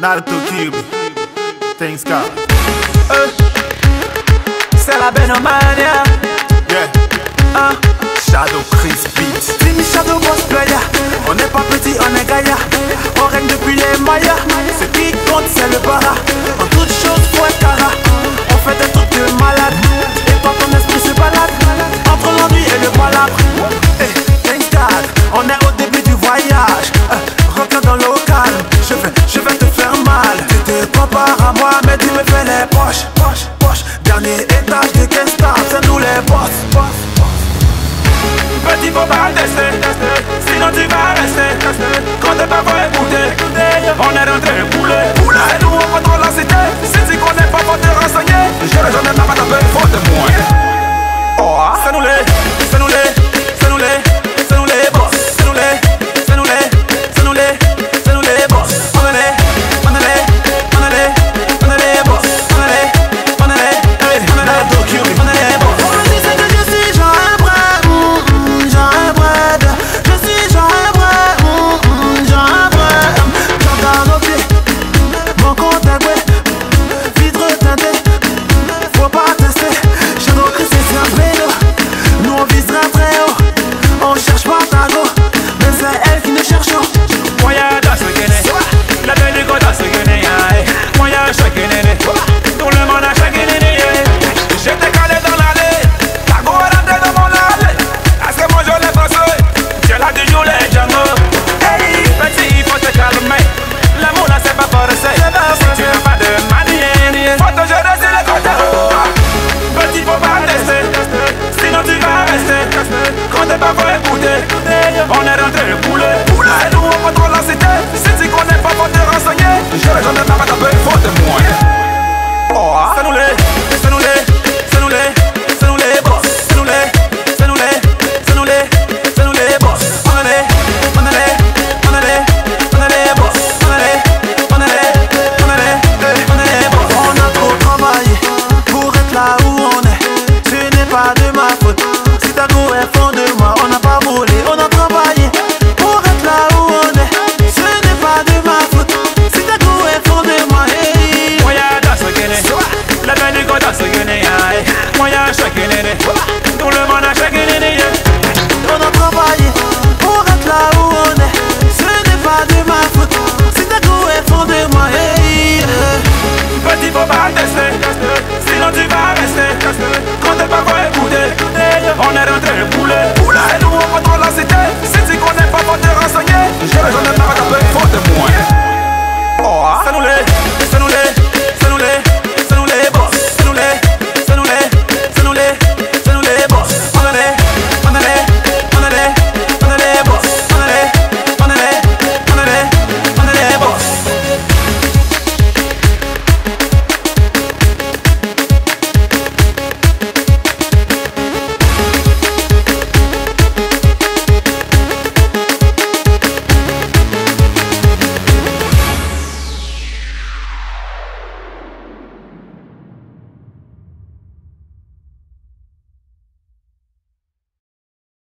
Naruto Cube, Things Car. C'est la Benomania. Yeah. Shadow Chris Beats. Team Shadow Boss Player. On n'est pas petit, on est gaïa. On règne depuis les Mayas. Ce qui compte, c'est le bara. En toute chose, faut être cara. On fait des trucs de malade. Et quand ton esprit se balade entre l'ennui et le palabre. Things Car, on est au début du voyage. Rentre dans le local. Je vais te faire mal. Tu te compares à moi, mais tu me fais les poches. Dernier étage de Kestar, c'est nous les boss. Petit faut pas tester, sinon tu vas rester. Quand t'es pas faut écouter, on est rentré poulet. C'est nous on contrôle la cité. Si tu connais pas faut te renseigner. J'aurais jamais pas taper, faut te moins. C'est nous les boss. C'est nous les boss. On est rentré le poulet. C'est nous on contrôle la cité. Si tu connais pas faut te renseigner. J'aurais jamais pas taper, faut te moins. C'est nous les boss. C'est nous les boss. On est les boss. On est boss. On a trop travaillé pour être là où on est. Ce n'est pas de ma faute. Si ta go est fond de moi, on n'a pas volé. On a travaillé pour être là où on est. Ce n'est pas de ma faute. Si ta go est fond de moi, hey. Moi y'a dans ce guéné. La belle du dans ce guéné. Moi y'a chaque guéné. Tout le monde a chaque guéné. On a travaillé pour être là où on est. Ce n'est pas de ma faute. Si ta go est fond de moi, hey. Petit faut pas tester, sinon tu vas rester. Quand t'es pas faut écouter, on est rentré le poulet. C'est nous on contrôle la cité. Si tu connais pas faut te renseigner. J'aurais jamais pas